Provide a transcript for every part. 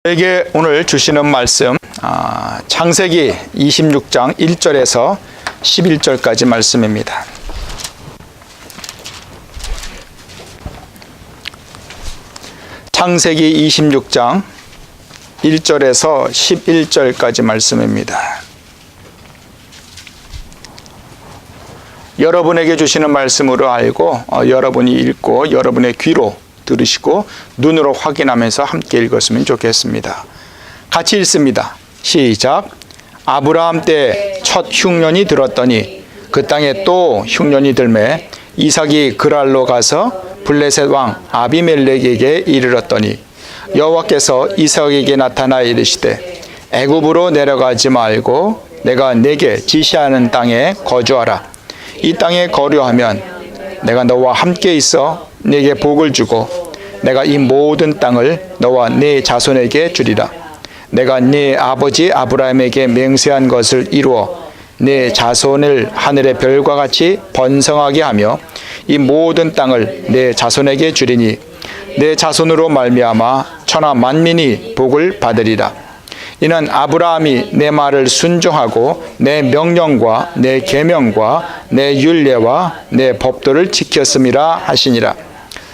저에게 오늘 주시는 말씀 창세기 26장 1절에서 11절까지 말씀입니다. 창세기 26장 1절에서 11절까지 말씀입니다. 여러분에게 주시는 말씀으로 알고 여러분이 읽고 여러분의 귀로 들으시고 눈으로 확인하면서 함께 읽었으면 좋겠습니다. 같이 읽습니다. 시작. 아브라함 때 첫 흉년이 들었더니 그 땅에 또 흉년이 들매 이삭이 그랄로 가서 블레셋 왕 아비멜렉에게 이르렀더니 여호와께서 이삭에게 나타나 이르시되 애굽으로 내려가지 말고 내가 내게 지시하는 땅에 거주하라. 이 땅에 거류하면 내가 너와 함께 있어 네게 복을 주고 내가 이 모든 땅을 너와 네 자손에게 주리라. 내가 네 아버지 아브라함에게 맹세한 것을 이루어 네 자손을 하늘의 별과 같이 번성하게 하며 이 모든 땅을 네 자손에게 주리니 네 자손으로 말미암아 천하 만민이 복을 받으리라. 이는 아브라함이 내 말을 순종하고 내 명령과 내 계명과 내 율례와 내 법도를 지켰음이라 하시니라.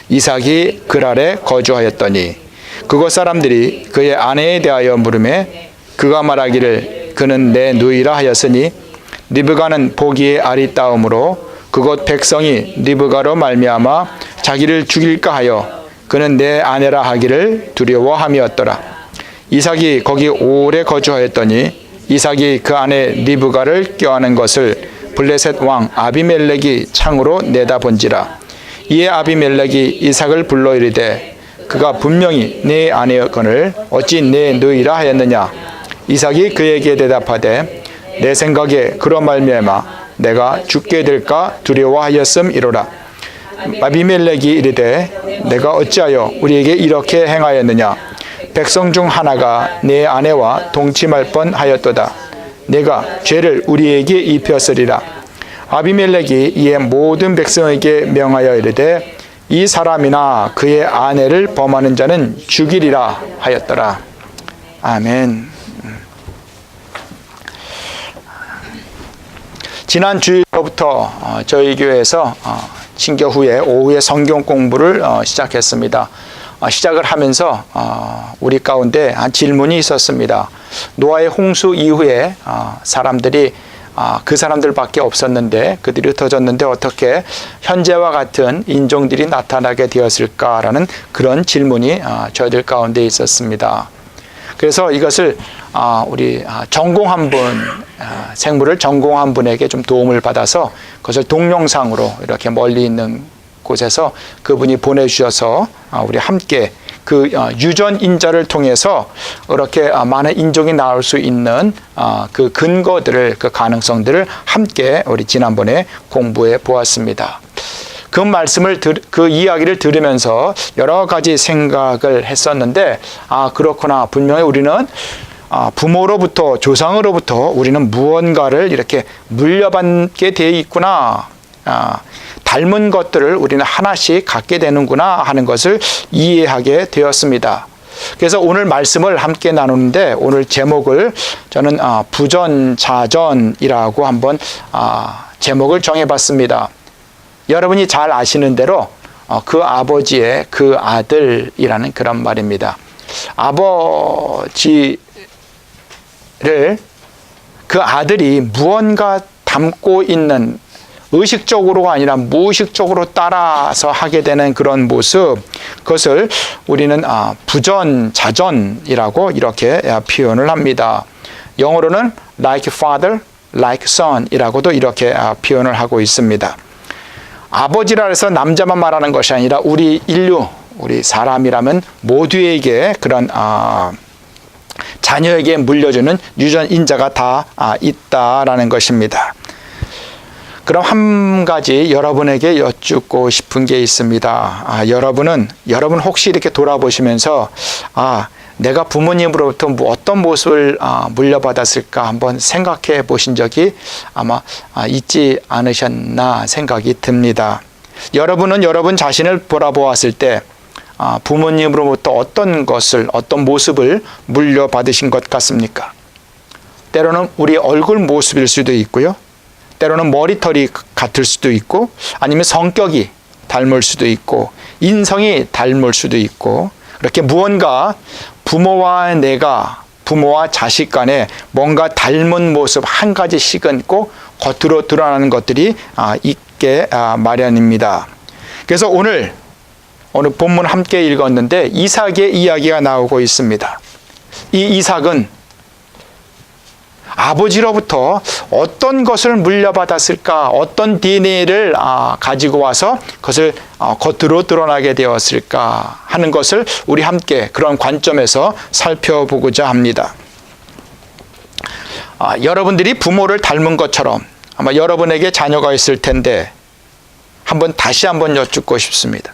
이삭이 그랄에 거주하였더니 그곳 사람들이 그의 아내에 대하여 물으매 그가 말하기를 그는 내 누이라 하였으니 리브가는 보기에 아리따움으로 그곳 백성이 리브가로 말미암아 자기를 죽일까 하여 그는 내 아내라 하기를 두려워함이었더라. 이삭이 거기 오래 거주하였더니 이삭이 그 아내 리브가를 껴안은 것을 블레셋 왕 아비멜렉이 창으로 내다본지라. 이에 아비멜렉이 이삭을 불러 이르되 그가 분명히 내 아내였거늘 어찌 내 누이라 하였느냐. 이삭이 그에게 대답하되 내 생각에 그로 말미암아 내가 죽게 될까 두려워하였음이로라. 아비멜렉이 이르되 내가 어찌하여 우리에게 이렇게 행하였느냐. 백성 중 하나가 내 아내와 동침할 뻔하였도다. 내가 죄를 우리에게 입혔으리라. 아비멜렉이 이에 모든 백성에게 명하여 이르되 이 사람이나 그의 아내를 범하는 자는 죽이리라 하였더라. 아멘. 지난 주일부터 저희 교회에서 친교 후에 오후에 성경 공부를 시작했습니다. 시작을 하면서 우리 가운데 한 질문이 있었습니다. 노아의 홍수 이후에 사람들이 그 사람들밖에 없었는데 그들이 흩어졌는데 어떻게 현재와 같은 인종들이 나타나게 되었을까라는 그런 질문이 저희들 가운데 있었습니다. 그래서 이것을 우리 전공한 분, 생물을 전공한 분에게 좀 도움을 받아서 그것을 동영상으로 이렇게 멀리 있는 곳에서 그분이 보내주셔서 우리 함께 그 유전 인자를 통해서 이렇게 많은 인종이 나올 수 있는 그 근거들을, 그 가능성들을 함께 우리 지난번에 공부해 보았습니다. 그 말씀을 그 이야기를 들으면서 여러 가지 생각을 했었는데 그렇구나. 분명히 우리는 부모로부터 조상으로부터 우리는 무언가를 이렇게 물려받게 되어 있구나. 닮은 것들을 우리는 하나씩 갖게 되는구나 하는 것을 이해하게 되었습니다. 그래서 오늘 말씀을 함께 나누는데 오늘 제목을 저는 부전자전이라고 한번 제목을 정해봤습니다. 여러분이 잘 아시는 대로 그 아버지의 그 아들이라는 그런 말입니다. 아버지를 그 아들이 무언가 담고 있는 의식적으로가 아니라 무의식적으로 따라서 하게 되는 그런 모습, 그것을 우리는 부전자전이라고 이렇게 표현을 합니다. 영어로는 like father, like son 이라고도 이렇게 표현을 하고 있습니다. 아버지라 해서 남자만 말하는 것이 아니라 우리 인류, 우리 사람이라면 모두에게 그런 자녀에게 물려주는 유전 인자가 다 있다라는 것입니다. 그럼 한 가지 여러분에게 여쭙고 싶은 게 있습니다. 여러분 혹시 이렇게 돌아보시면서 내가 부모님으로부터 어떤 모습을 물려받았을까 한번 생각해 보신 적이 아마 있지 않으셨나 생각이 듭니다. 여러분은 여러분 자신을 돌아보았을 때 부모님으로부터 어떤 것을, 어떤 모습을 물려받으신 것 같습니까? 때로는 우리 얼굴 모습일 수도 있고요. 때로는 머리털이 같을 수도 있고, 아니면 성격이 닮을 수도 있고, 인성이 닮을 수도 있고, 그렇게 무언가 부모와 자식 간에 뭔가 닮은 모습 한 가지씩은 꼭 겉으로 드러나는 것들이 있게 마련입니다. 그래서 오늘 본문 함께 읽었는데 이삭의 이야기가 나오고 있습니다. 이 이삭은 아버지로부터 어떤 것을 물려받았을까, 어떤 DNA를 가지고 와서 그것을 겉으로 드러나게 되었을까 하는 것을 우리 함께 그런 관점에서 살펴보고자 합니다. 여러분들이 부모를 닮은 것처럼 아마 여러분에게 자녀가 있을 텐데 다시 한번 여쭙고 싶습니다.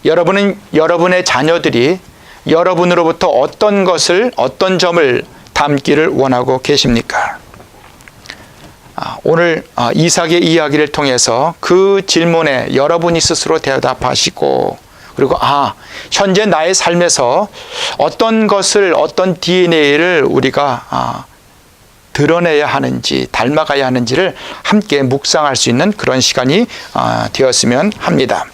여러분은 여러분의 자녀들이 여러분으로부터 어떤 점을 담기를 원하고 계십니까? 오늘 이삭의 이야기를 통해서 그 질문에 여러분이 스스로 대답하시고, 그리고 현재 나의 삶에서 어떤 DNA를 우리가 드러내야 하는지, 닮아가야 하는지를 함께 묵상할 수 있는 그런 시간이 되었으면 합니다.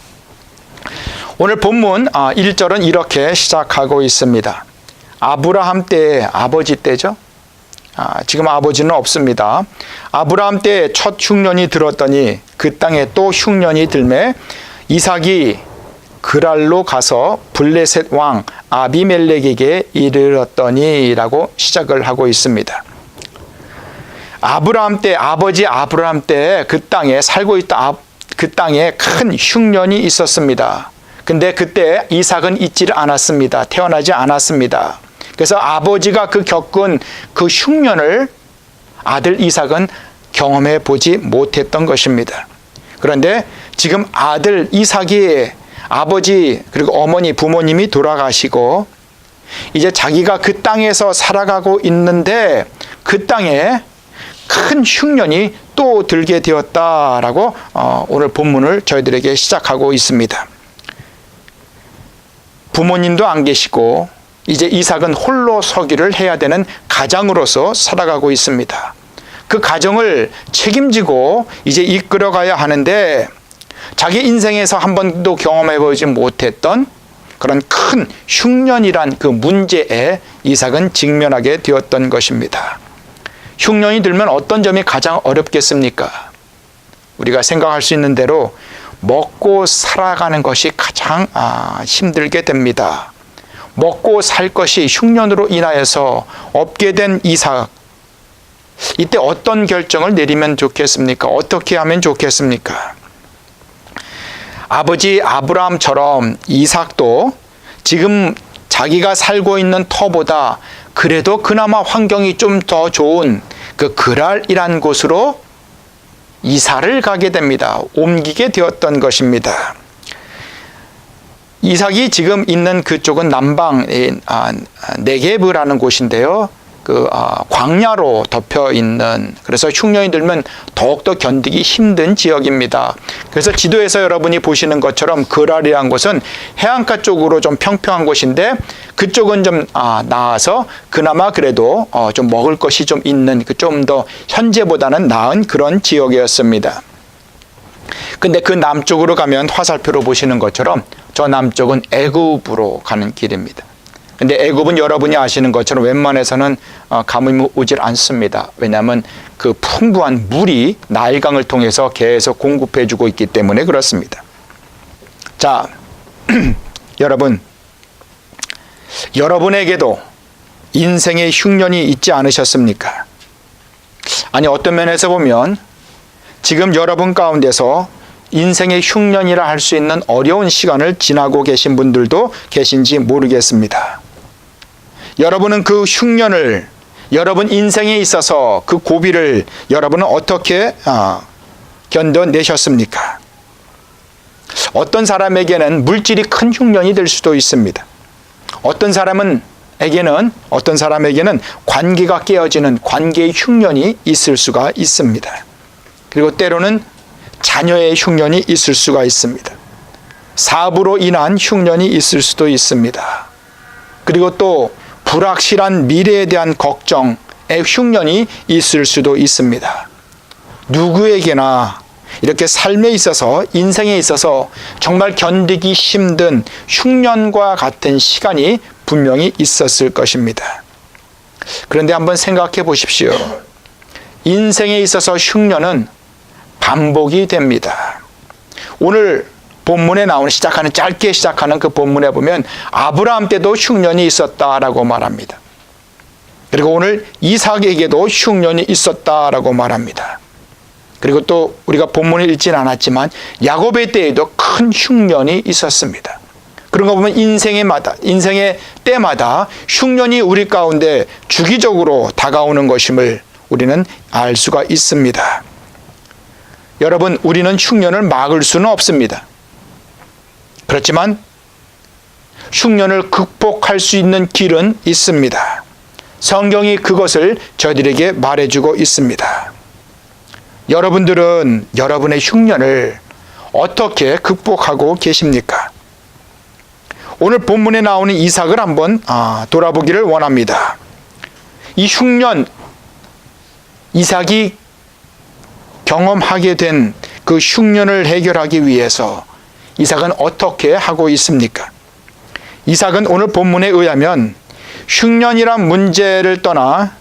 오늘 본문 1절은 이렇게 시작하고 있습니다. 아브라함 때의 아버지 때죠. 지금 아버지는 없습니다. 아브라함 때에 첫 흉년이 들었더니 그 땅에 또 흉년이 들매 이삭이 그랄로 가서 블레셋 왕 아비멜렉에게 이르렀더니 라고 시작을 하고 있습니다. 아브라함 때, 아버지 아브라함 때 그 땅에 살고 있다, 그 땅에 큰 흉년이 있었습니다. 근데 그때 이삭은 있지를 않았습니다. 태어나지 않았습니다. 그래서 아버지가 겪은 그 흉년을 아들 이삭은 경험해 보지 못했던 것입니다. 그런데 지금 아들 이삭이 아버지 그리고 어머니 부모님이 돌아가시고 이제 자기가 그 땅에서 살아가고 있는데 그 땅에 큰 흉년이 또 들게 되었다라고 오늘 본문을 저희들에게 시작하고 있습니다. 부모님도 안 계시고 이제 이삭은 홀로 서기를 해야 되는 가장으로서 살아가고 있습니다. 그 가정을 책임지고 이제 이끌어가야 하는데 자기 인생에서 한 번도 경험해보지 못했던 그런 큰 흉년이란 그 문제에 이삭은 직면하게 되었던 것입니다. 흉년이 들면 어떤 점이 가장 어렵겠습니까? 우리가 생각할 수 있는 대로 먹고 살아가는 것이 가장 힘들게 됩니다. 먹고 살 것이 흉년으로 인하여서 없게 된 이삭, 이때 어떤 결정을 내리면 좋겠습니까? 어떻게 하면 좋겠습니까? 아버지 아브라함처럼 이삭도 지금 자기가 살고 있는 터보다 그래도 그나마 환경이 좀 더 좋은 그 그랄이란 곳으로 이사를 가게 됩니다. 옮기게 되었던 것입니다. 이삭이 지금 있는 그쪽은 남방 네게브라는 곳인데요. 광야로 덮여 있는, 그래서 흉년이 들면 더욱더 견디기 힘든 지역입니다. 그래서 지도에서 여러분이 보시는 것처럼 그랄이라는 곳은 해안가 쪽으로 좀 평평한 곳인데 그쪽은 좀 나아서 그나마 그래도 좀 먹을 것이 좀 있는, 좀 더 현재보다는 나은 그런 지역이었습니다. 근데 그 남쪽으로 가면 화살표로 보시는 것처럼 저 남쪽은 애굽으로 가는 길입니다. 근데 애굽은 여러분이 아시는 것처럼 웬만해서는 가뭄이 오질 않습니다. 왜냐하면 그 풍부한 물이 나일강을 통해서 계속 공급해주고 있기 때문에 그렇습니다. 자, 여러분에게도 인생의 흉년이 있지 않으셨습니까? 아니, 어떤 면에서 보면 지금 여러분 가운데서 인생의 흉년이라 할 수 있는 어려운 시간을 지나고 계신 분들도 계신지 모르겠습니다. 여러분은 그 흉년을, 여러분 인생에 있어서 그 고비를 여러분은 어떻게 견뎌내셨습니까? 어떤 사람에게는 물질이 큰 흉년이 될 수도 있습니다. 어떤 사람에게는 관계가 깨어지는 관계의 흉년이 있을 수가 있습니다. 그리고 때로는 자녀의 흉년이 있을 수가 있습니다. 사업으로 인한 흉년이 있을 수도 있습니다. 그리고 또 불확실한 미래에 대한 걱정의 흉년이 있을 수도 있습니다. 누구에게나 이렇게 삶에 있어서, 인생에 있어서 정말 견디기 힘든 흉년과 같은 시간이 분명히 있었을 것입니다. 그런데 한번 생각해 보십시오. 인생에 있어서 흉년은 반복이 됩니다. 오늘 본문에 나오는 짧게 시작하는 그 본문에 보면 아브라함 때도 흉년이 있었다라고 말합니다. 그리고 오늘 이삭에게도 흉년이 있었다라고 말합니다. 그리고 또 우리가 본문을 읽지는 않았지만 야곱의 때에도 큰 흉년이 있었습니다. 그런 거 보면 인생의 때마다 흉년이 우리 가운데 주기적으로 다가오는 것임을 우리는 알 수가 있습니다. 여러분, 우리는 흉년을 막을 수는 없습니다. 그렇지만 흉년을 극복할 수 있는 길은 있습니다. 성경이 그것을 저희들에게 말해주고 있습니다. 여러분들은 여러분의 흉년을 어떻게 극복하고 계십니까? 오늘 본문에 나오는 이삭을 한번 돌아보기를 원합니다. 이 흉년, 이삭이 경험하게 된 그 흉년을 해결하기 위해서 이삭은 어떻게 하고 있습니까? 이삭은 오늘 본문에 의하면 흉년이란 문제를 떠나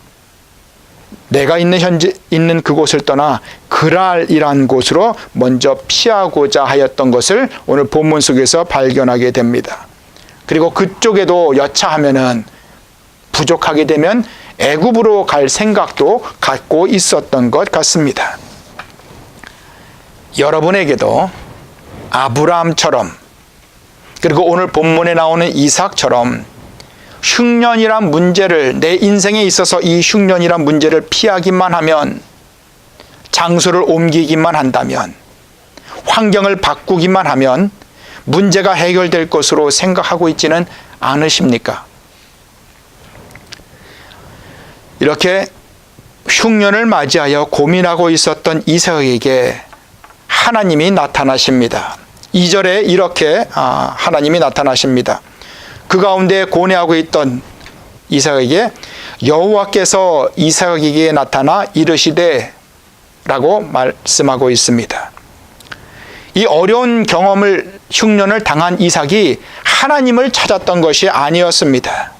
내가 있는 그곳을 떠나 그랄이란 곳으로 먼저 피하고자 하였던 것을 오늘 본문 속에서 발견하게 됩니다. 그리고 그쪽에도 여차하면은 부족하게 되면 애굽으로 갈 생각도 갖고 있었던 것 같습니다. 여러분에게도 아브라함처럼, 그리고 오늘 본문에 나오는 이삭처럼 흉년이란 문제를, 내 인생에 있어서 이 흉년이란 문제를 피하기만 하면, 장소를 옮기기만 한다면, 환경을 바꾸기만 하면 문제가 해결될 것으로 생각하고 있지는 않으십니까? 이렇게 흉년을 맞이하여 고민하고 있었던 이삭에게 하나님이 나타나십니다. 2절에 이렇게 하나님이 나타나십니다. 그 가운데 고뇌하고 있던 이삭에게 여호와께서 이삭에게 나타나 이르시되 라고 말씀하고 있습니다. 이 어려운 흉년을 당한 이삭이 하나님을 찾았던 것이 아니었습니다.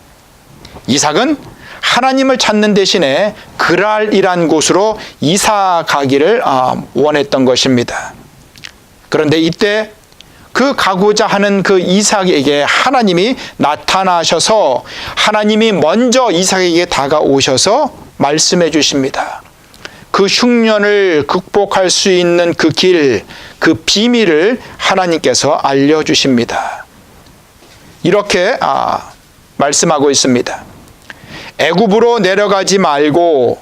이삭은 하나님을 찾는 대신에 그랄이란 곳으로 이사 가기를 원했던 것입니다. 그런데 이때 그 가고자 하는 그 이삭에게 하나님이 나타나셔서 하나님이 먼저 이삭에게 다가오셔서 말씀해 주십니다. 그 흉년을 극복할 수 있는 그 길, 그 비밀을 하나님께서 알려주십니다. 이렇게 말씀하고 있습니다. 애굽으로 내려가지 말고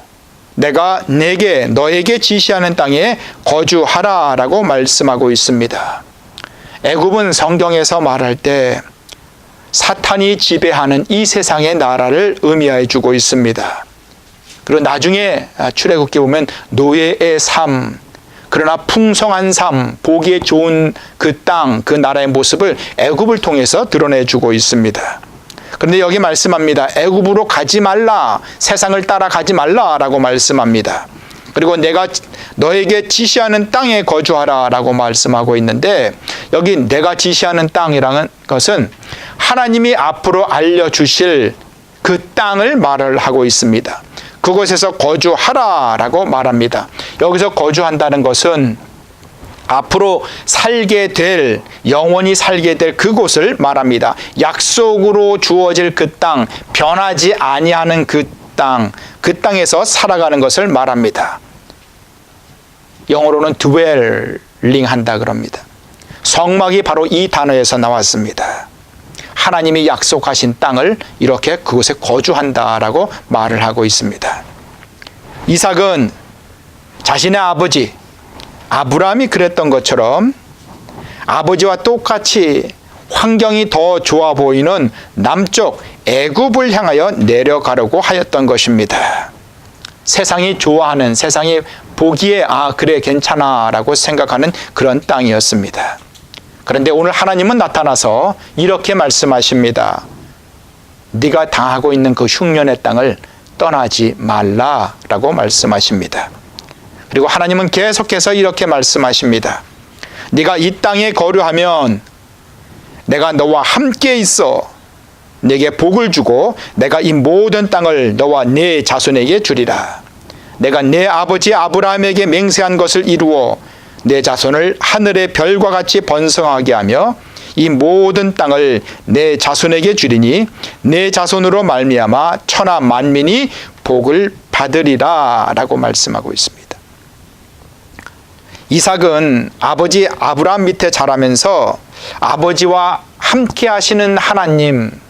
내가 너에게 지시하는 땅에 거주하라 라고 말씀하고 있습니다. 애굽은 성경에서 말할 때 사탄이 지배하는 이 세상의 나라를 의미해 주고 있습니다. 그리고 나중에 출애굽기 보면 노예의 삶, 그러나 풍성한 삶, 보기에 좋은 그 땅, 그 나라의 모습을 애굽을 통해서 드러내주고 있습니다. 그런데 여기 말씀합니다. 애굽으로 가지 말라, 세상을 따라가지 말라라고 말씀합니다. 그리고 내가 너에게 지시하는 땅에 거주하라 라고 말씀하고 있는데, 여기 내가 지시하는 땅이라는 것은 하나님이 앞으로 알려주실 그 땅을 말을 하고 있습니다. 그곳에서 거주하라 라고 말합니다. 여기서 거주한다는 것은 앞으로 살게 될, 영원히 살게 될 그곳을 말합니다. 약속으로 주어질 그 땅, 변하지 아니하는 그 땅, 그 땅에서 살아가는 것을 말합니다. 영어로는 dwelling 한다 그럽니다. 성막이 바로 이 단어에서 나왔습니다. 하나님이 약속하신 땅을 이렇게 그곳에 거주한다라고 말을 하고 있습니다. 이삭은 자신의 아버지 아브라함이 그랬던 것처럼 아버지와 똑같이 환경이 더 좋아 보이는 남쪽 애굽을 향하여 내려가려고 하였던 것입니다. 세상이 좋아하는, 세상이 보기에 그래 괜찮아 라고 생각하는 그런 땅이었습니다. 그런데 오늘 하나님은 나타나서 이렇게 말씀하십니다. 네가 당하고 있는 그 흉년의 땅을 떠나지 말라라고 말씀하십니다. 그리고 하나님은 계속해서 이렇게 말씀하십니다. 네가 이 땅에 거류하면 내가 너와 함께 있어 네게 복을 주고 내가 이 모든 땅을 너와 네 자손에게 주리라. 내가 내 아버지 아브라함에게 맹세한 것을 이루어 내 자손을 하늘의 별과 같이 번성하게 하며 이 모든 땅을 내 자손에게 주리니 내 자손으로 말미암아 천하 만민이 복을 받으리라 라고 말씀하고 있습니다. 이삭은 아버지 아브라함 밑에 자라면서 아버지와 함께 하시는 하나님,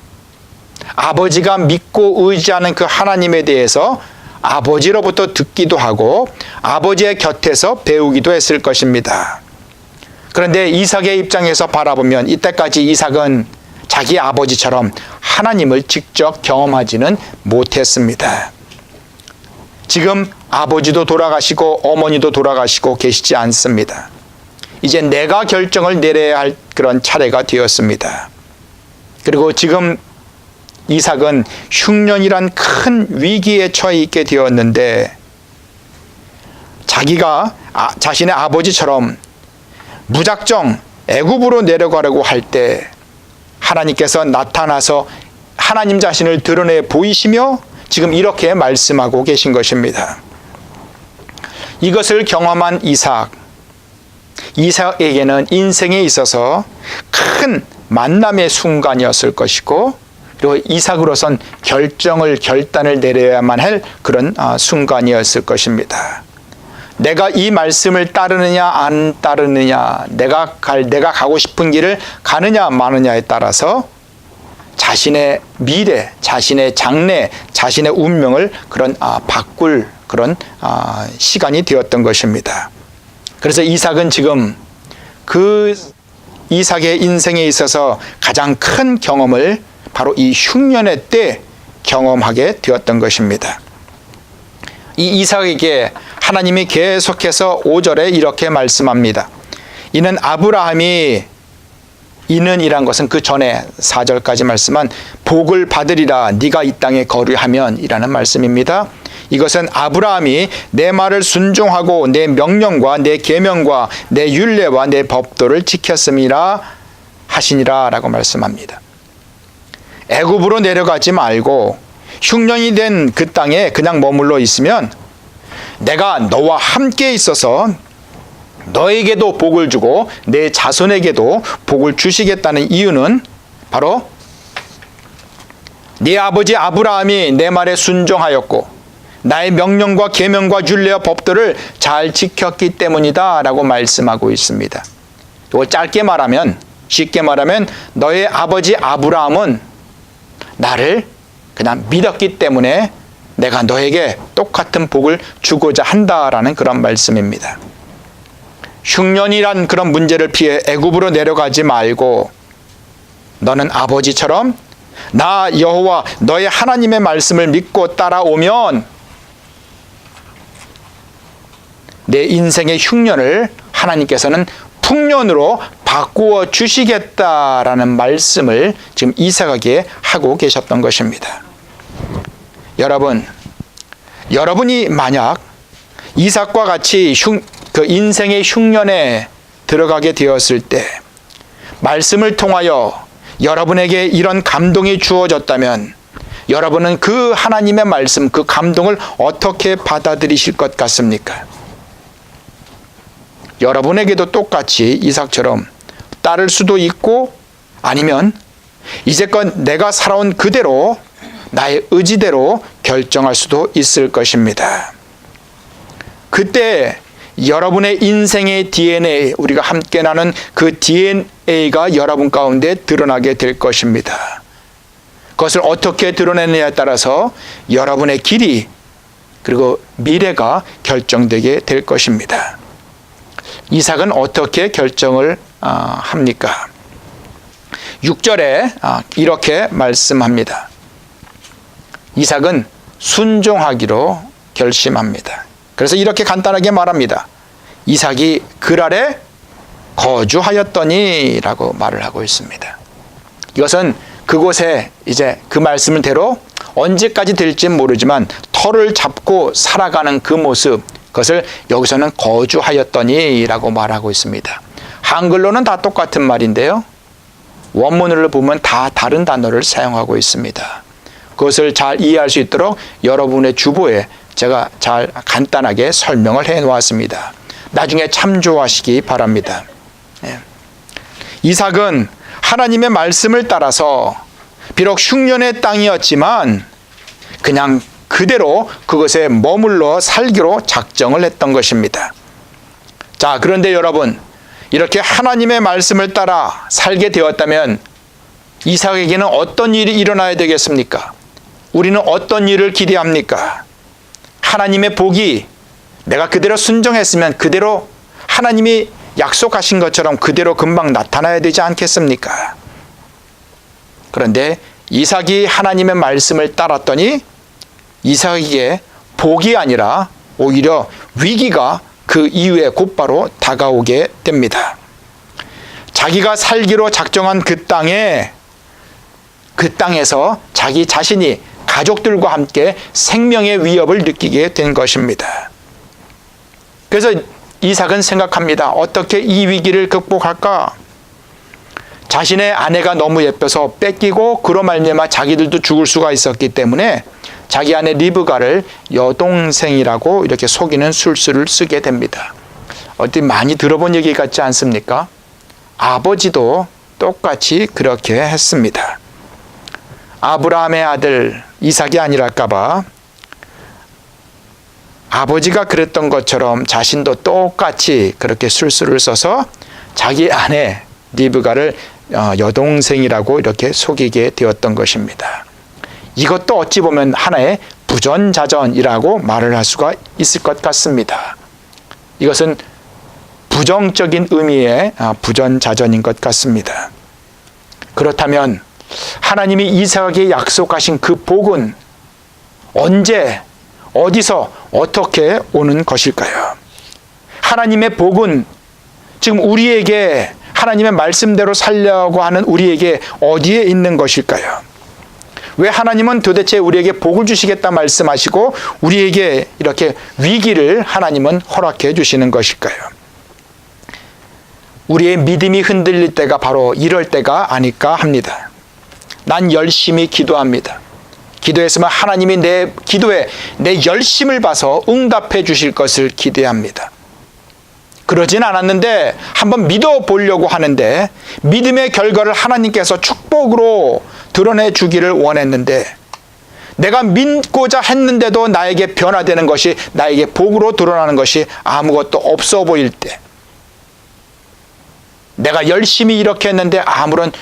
아버지가 믿고 의지하는 그 하나님에 대해서 아버지로부터 듣기도 하고 아버지의 곁에서 배우기도 했을 것입니다. 그런데 이삭의 입장에서 바라보면 이때까지 이삭은 자기 아버지처럼 하나님을 직접 경험하지는 못했습니다. 지금 아버지도 돌아가시고 어머니도 돌아가시고 계시지 않습니다. 이제 내가 결정을 내려야 할 그런 차례가 되었습니다. 그리고 지금 이삭은 흉년이란 큰 위기에 처해 있게 되었는데 자기가 자신의 아버지처럼 무작정 애굽으로 내려가려고 할 때 하나님께서 나타나서 하나님 자신을 드러내 보이시며 지금 이렇게 말씀하고 계신 것입니다. 이것을 경험한 이삭에게는 인생에 있어서 큰 만남의 순간이었을 것이고 그리고 이삭으로선 결단을 내려야만 할 그런 순간이었을 것입니다. 내가 이 말씀을 따르느냐 안 따르느냐, 내가 가고 싶은 길을 가느냐 마느냐에 따라서 자신의 미래, 자신의 장래, 자신의 운명을 바꿀 그런 시간이 되었던 것입니다. 그래서 이삭은 지금 그 이삭의 인생에 있어서 가장 큰 경험을 바로 이 흉년의 때 경험하게 되었던 것입니다. 이 이삭에게 하나님이 계속해서 5절에 이렇게 말씀합니다. 이는 아브라함이 이는이란 것은 그 전에 4절까지 말씀한 복을 받으리라 네가 이 땅에 거류하면 이라는 말씀입니다. 이것은 아브라함이 내 말을 순종하고 내 명령과 내 계명과 내 율례와 내 법도를 지켰음이라 하시니라 라고 말씀합니다. 애굽으로 내려가지 말고 흉년이 된 그 땅에 그냥 머물러 있으면 내가 너와 함께 있어서 너에게도 복을 주고 내 자손에게도 복을 주시겠다는 이유는 바로 네 아버지 아브라함이 내 말에 순종하였고 나의 명령과 계명과 율례와 법도를 잘 지켰기 때문이다 라고 말씀하고 있습니다. 이걸 쉽게 말하면 너의 아버지 아브라함은 나를 그냥 믿었기 때문에 내가 너에게 똑같은 복을 주고자 한다라는 그런 말씀입니다. 흉년이란 그런 문제를 피해 애굽으로 내려가지 말고 너는 아버지처럼 나 여호와 너의 하나님의 말씀을 믿고 따라오면 내 인생의 흉년을 하나님께서는 풍년으로 바꾸어 주시겠다라는 말씀을 지금 이삭에게 하고 계셨던 것입니다. 여러분이 만약 이삭과 같이 그 인생의 흉년에 들어가게 되었을 때 말씀을 통하여 여러분에게 이런 감동이 주어졌다면 여러분은 그 하나님의 말씀, 그 감동을 어떻게 받아들이실 것 같습니까? 여러분에게도 똑같이 이삭처럼 따를 수도 있고 아니면 이제껏 내가 살아온 그대로 나의 의지대로 결정할 수도 있을 것입니다. 그때 여러분의 인생의 DNA, 우리가 함께 나눈 그 DNA가 여러분 가운데 드러나게 될 것입니다. 그것을 어떻게 드러내느냐에 따라서 여러분의 길이 그리고 미래가 결정되게 될 것입니다. 이삭은 어떻게 결정을 합니까? 6절에 이렇게 말씀합니다. 이삭은 순종하기로 결심합니다. 그래서 이렇게 간단하게 말합니다. 이삭이 글 아래 거주하였더니라고 말을 하고 있습니다. 이것은 그곳에 이제 그 말씀대로 언제까지 될지 모르지만 터를 잡고 살아가는 그 모습, 그것을 여기서는 거주하였더니라고 말하고 있습니다. 한글로는 다 똑같은 말인데요, 원문을 보면 다 다른 단어를 사용하고 있습니다. 그것을 잘 이해할 수 있도록 여러분의 주보에 제가 잘 간단하게 설명을 해 놓았습니다. 나중에 참조하시기 바랍니다. 이삭은 하나님의 말씀을 따라서 비록 흉년의 땅이었지만 그냥 그대로 그것에 머물러 살기로 작정을 했던 것입니다. 자, 그런데 여러분, 이렇게 하나님의 말씀을 따라 살게 되었다면 이삭에게는 어떤 일이 일어나야 되겠습니까? 우리는 어떤 일을 기대합니까? 하나님의 복이 내가 그대로 순종했으면 그대로 하나님이 약속하신 것처럼 그대로 금방 나타나야 되지 않겠습니까? 그런데 이삭이 하나님의 말씀을 따랐더니 이삭에게 복이 아니라 오히려 위기가 그 이후에 곧바로 다가오게 됩니다. 자기가 살기로 작정한 그 땅에서 자기 자신이 가족들과 함께 생명의 위협을 느끼게 된 것입니다. 그래서 이삭은 생각합니다. 어떻게 이 위기를 극복할까? 자신의 아내가 너무 예뻐서 뺏기고 그로 말미암아 자기들도 죽을 수가 있었기 때문에 자기 아내 리브가를 여동생이라고 이렇게 속이는 술수를 쓰게 됩니다. 어디 많이 들어본 얘기 같지 않습니까? 아버지도 똑같이 그렇게 했습니다. 아브라함의 아들 이삭이 아니랄까봐 아버지가 그랬던 것처럼 자신도 똑같이 그렇게 술수를 써서 자기 아내 리브가를 여동생이라고 이렇게 속이게 되었던 것입니다. 이것도 어찌 보면 하나의 부전자전이라고 말을 할 수가 있을 것 같습니다. 이것은 부정적인 의미의 부전자전인 것 같습니다. 그렇다면 하나님이 이삭에게 약속하신 그 복은 언제, 어디서, 어떻게 오는 것일까요? 하나님의 복은 지금 우리에게 하나님의 말씀대로 살려고 하는 우리에게 어디에 있는 것일까요? 왜 하나님은 도대체 우리에게 복을 주시겠다 말씀하시고 우리에게 이렇게 위기를 하나님은 허락해 주시는 것일까요? 우리의 믿음이 흔들릴 때가 바로 이럴 때가 아닐까 합니다. 난 열심히 기도합니다. 기도했으면 하나님이 내 기도에 내 열심을 봐서 응답해 주실 것을 기대합니다. 그러진 않았는데 한번 믿어보려고 하는데 믿음의 결과를 하나님께서 축복으로 드러내 주기를 원했는데 내가 믿고자 했는데도 나에게 변화되는 것이, 나에게 복으로 드러나는 것이 아무것도 없어 보일 때, 내가 열심히 이렇게 했는데 아무런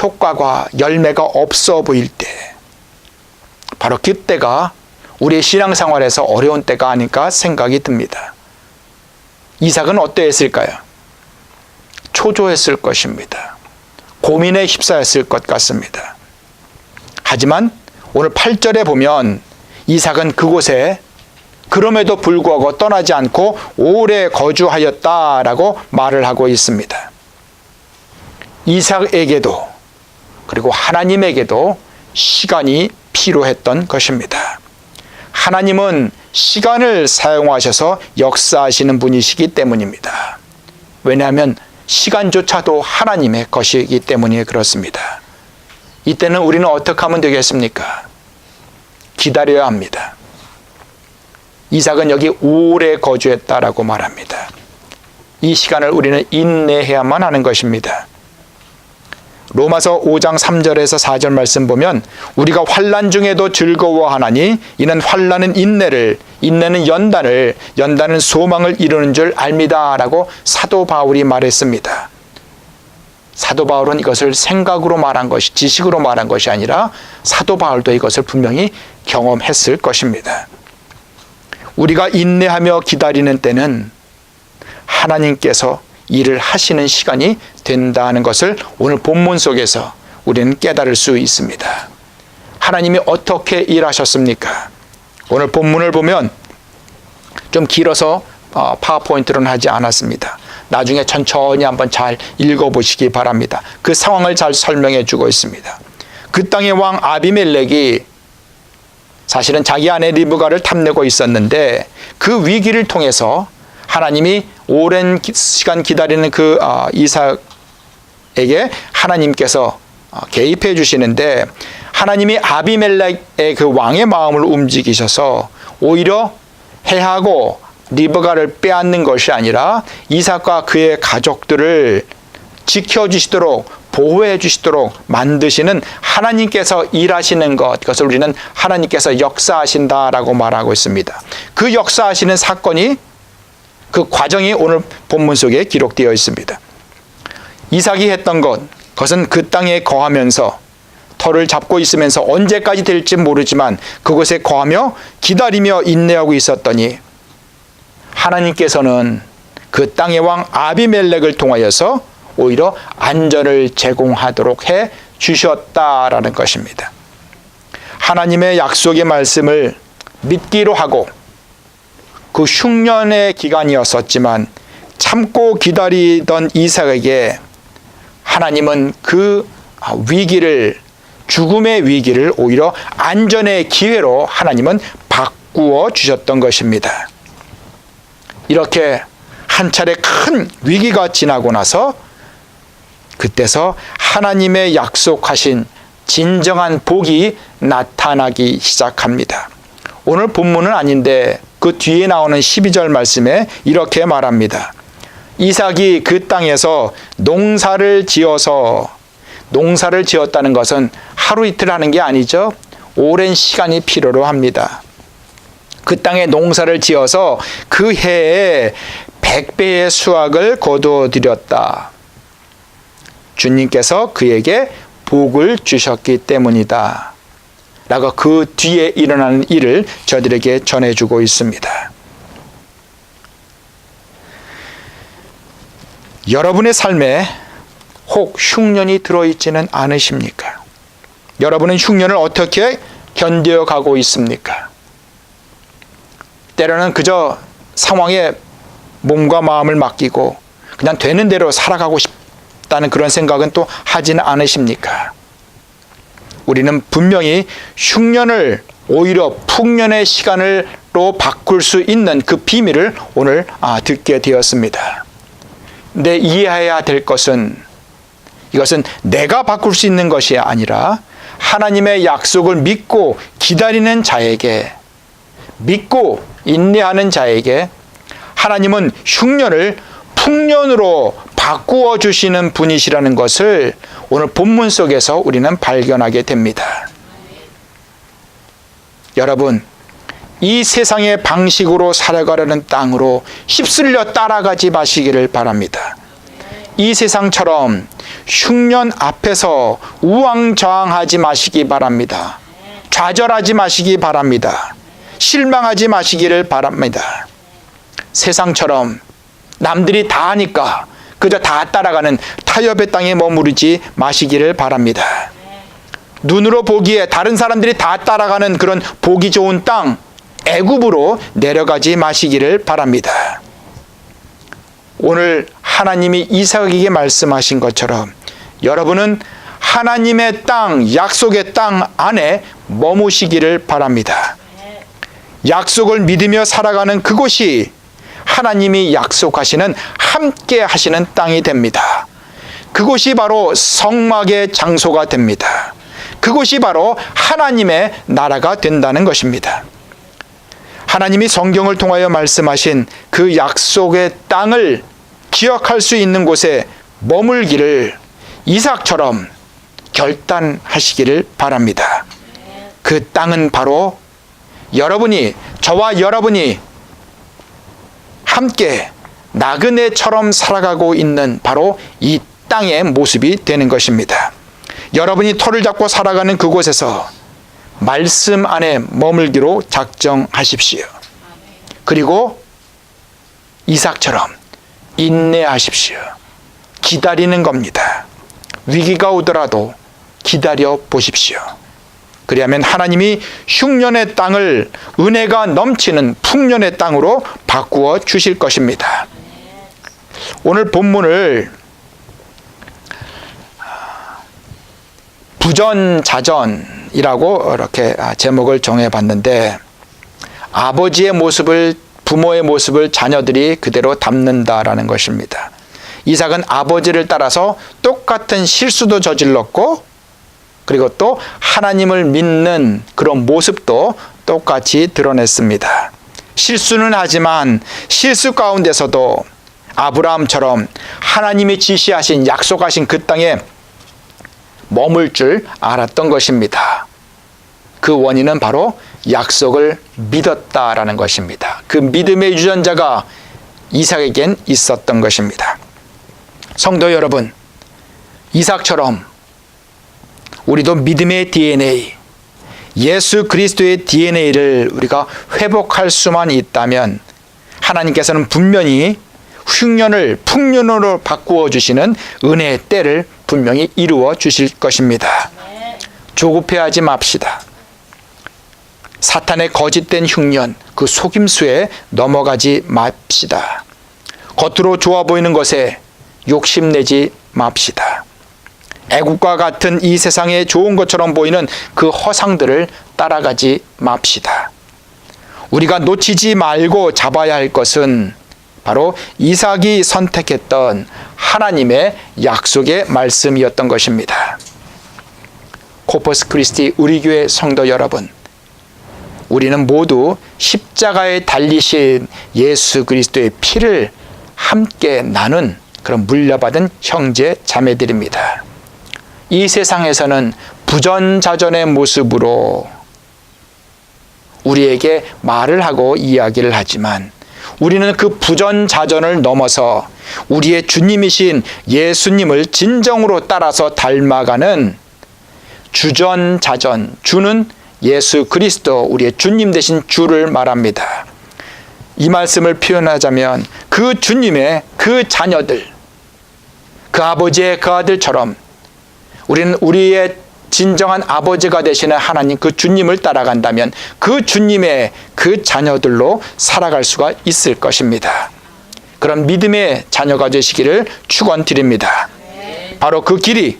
효과가, 열매가 없어 보일 때, 바로 그때가 우리의 신앙생활에서 어려운 때가 아닐까 생각이 듭니다. 이삭은 어떠했을까요? 초조했을 것입니다. 고민에 휩싸였을 것 같습니다. 하지만 오늘 8절에 보면 이삭은 그곳에 그럼에도 불구하고 떠나지 않고 오래 거주하였다라고 말을 하고 있습니다. 이삭에게도 그리고 하나님에게도 시간이 필요했던 것입니다. 하나님은 시간을 사용하셔서 역사하시는 분이시기 때문입니다. 왜냐하면 시간조차도 하나님의 것이기 때문에 그렇습니다. 이때는 우리는 어떻게 하면 되겠습니까? 기다려야 합니다. 이삭은 여기 오래 거주했다라고 말합니다. 이 시간을 우리는 인내해야만 하는 것입니다. 로마서 5장 3절에서 4절 말씀 보면 우리가 환난 중에도 즐거워하나니 이는 환난은 인내를, 인내는 연단을, 연단은 소망을 이루는 줄 압니다 라고 사도 바울이 말했습니다. 사도 바울은 이것을 생각으로 말한 것이, 지식으로 말한 것이 아니라 사도 바울도 이것을 분명히 경험했을 것입니다. 우리가 인내하며 기다리는 때는 하나님께서 일을 하시는 시간이 된다는 것을 오늘 본문 속에서 우리는 깨달을 수 있습니다. 하나님이 어떻게 일하셨습니까? 오늘 본문을 보면 좀 길어서 파워포인트로는 하지 않았습니다. 나중에 천천히 한번 잘 읽어보시기 바랍니다. 그 상황을 잘 설명해 주고 있습니다. 그 땅의 왕 아비멜렉이 사실은 자기 아내 리브가를 탐내고 있었는데 그 위기를 통해서 하나님이 오랜 시간 기다리는 그 이삭에게 하나님께서 개입해 주시는데, 하나님이 아비멜렉의 그 왕의 마음을 움직이셔서 오히려 해하고 리브가를 빼앗는 것이 아니라 이삭과 그의 가족들을 지켜주시도록 보호해 주시도록 만드시는 하나님께서 일하시는 것, 그것을 우리는 하나님께서 역사하신다라고 말하고 있습니다. 그 역사하시는 사건이, 그 과정이 오늘 본문 속에 기록되어 있습니다. 이삭이 했던 것, 그것은 그 땅에 거하면서 터를 잡고 있으면서 언제까지 될지 모르지만 그곳에 거하며 기다리며 인내하고 있었더니 하나님께서는 그 땅의 왕 아비멜렉을 통하여서 오히려 안전을 제공하도록 해 주셨다라는 것입니다. 하나님의 약속의 말씀을 믿기로 하고 그 흉년의 기간이었었지만 참고 기다리던 이삭에게 하나님은 그 위기를, 죽음의 위기를 오히려 안전의 기회로 하나님은 바꾸어 주셨던 것입니다. 이렇게 한 차례 큰 위기가 지나고 나서 그때서 하나님의 약속하신 진정한 복이 나타나기 시작합니다. 오늘 본문은 아닌데 그 뒤에 나오는 12절 말씀에 이렇게 말합니다. 이삭이 그 땅에서 농사를 지었다는 것은 하루 이틀 하는 게 아니죠. 오랜 시간이 필요로 합니다. 그 땅에 농사를 지어서 그 해에 100배의 수확을 거두어들였다. 주님께서 그에게 복을 주셨기 때문이다. 라고 그 뒤에 일어나는 일을 저들에게 전해주고 있습니다. 여러분의 삶에 혹 흉년이 들어있지는 않으십니까? 여러분은 흉년을 어떻게 견뎌가고 있습니까? 때로는 그저 상황에 몸과 마음을 맡기고 그냥 되는 대로 살아가고 싶다는 그런 생각은 또 하지는 않으십니까? 우리는 분명히 흉년을 오히려 풍년의 시간으로 바꿀 수 있는 그 비밀을 오늘 듣게 되었습니다. 근데 이해해야 될 것은, 이것은 내가 바꿀 수 있는 것이 아니라 하나님의 약속을 믿고 기다리는 자에게, 믿고 인내하는 자에게 하나님은 흉년을 풍년으로 바꾸어 주시는 분이시라는 것을 오늘 본문 속에서 우리는 발견하게 됩니다. 여러분, 이 세상의 방식으로 살아가려는 땅으로 휩쓸려 따라가지 마시기를 바랍니다. 이 세상처럼 흉년 앞에서 우왕좌왕하지 마시기 바랍니다. 좌절하지 마시기 바랍니다. 실망하지 마시기를 바랍니다. 세상처럼 남들이 다 하니까 그저 다 따라가는 타협의 땅에 머무르지 마시기를 바랍니다. 눈으로 보기에 다른 사람들이 다 따라가는 그런 보기 좋은 땅, 애굽으로 내려가지 마시기를 바랍니다. 오늘 하나님이 이삭에게 말씀하신 것처럼 여러분은 하나님의 땅, 약속의 땅 안에 머무시기를 바랍니다. 약속을 믿으며 살아가는 그곳이 하나님이 약속하시는 함께 하시는 땅이 됩니다. 그곳이 바로 성막의 장소가 됩니다. 그곳이 바로 하나님의 나라가 된다는 것입니다. 하나님이 성경을 통하여 말씀하신 그 약속의 땅을 기억할 수 있는 곳에 머물기를 이삭처럼 결단하시기를 바랍니다. 그 땅은 바로 여러분이, 저와 여러분이 함께 나그네처럼 살아가고 있는 바로 이 땅의 모습이 되는 것입니다. 여러분이 터를 잡고 살아가는 그곳에서 말씀 안에 머물기로 작정하십시오. 그리고 이삭처럼 인내하십시오. 기다리는 겁니다. 위기가 오더라도 기다려 보십시오. 그리하면 하나님이 흉년의 땅을 은혜가 넘치는 풍년의 땅으로 바꾸어 주실 것입니다. 오늘 본문을 부전자전이라고 이렇게 제목을 정해봤는데, 아버지의 모습을, 부모의 모습을 자녀들이 그대로 담는다라는 것입니다. 이삭은 아버지를 따라서 똑같은 실수도 저질렀고, 그리고 또 하나님을 믿는 그런 모습도 똑같이 드러냈습니다. 실수는 하지만 실수 가운데서도 아브라함처럼 하나님이 지시하신, 약속하신 그 땅에 머물 줄 알았던 것입니다. 그 원인은 바로 약속을 믿었다라는 것입니다. 그 믿음의 유전자가 이삭에겐 있었던 것입니다. 성도 여러분, 이삭처럼 우리도 믿음의 DNA, 예수 그리스도의 DNA를 우리가 회복할 수만 있다면 하나님께서는 분명히 흉년을 풍년으로 바꾸어 주시는 은혜의 때를 분명히 이루어 주실 것입니다. 조급해하지 맙시다. 사탄의 거짓된 흉년, 그 속임수에 넘어가지 맙시다. 겉으로 좋아 보이는 것에 욕심내지 맙시다. 애국과 같은 이 세상에 좋은 것처럼 보이는 그 허상들을 따라가지 맙시다. 우리가 놓치지 말고 잡아야 할 것은 바로 이삭이 선택했던 하나님의 약속의 말씀이었던 것입니다. 코퍼스 크리스티 우리 교회 성도 여러분, 우리는 모두 십자가에 달리신 예수 그리스도의 피를 함께 나눈 그런 물려받은 형제 자매들입니다. 이 세상에서는 부전자전의 모습으로 우리에게 말을 하고 이야기를 하지만, 우리는 그 부전자전을 넘어서 우리의 주님이신 예수님을 진정으로 따라서 닮아가는 주전자전, 주는 예수 그리스도, 우리의 주님 되신 주를 말합니다. 이 말씀을 표현하자면 그 주님의 그 자녀들, 그 아버지의 그 아들처럼 우리는 우리의 진정한 아버지가 되시는 하나님, 그 주님을 따라간다면 그 주님의 그 자녀들로 살아갈 수가 있을 것입니다. 그런 믿음의 자녀가 되시기를 축원드립니다. 바로 그 길이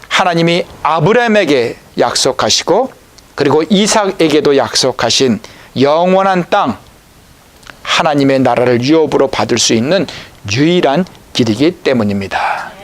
하나님이 아브라함에게 약속하시고 그리고 이삭에게도 약속하신 영원한 땅, 하나님의 나라를 유업으로 받을 수 있는 유일한 길이기 때문입니다.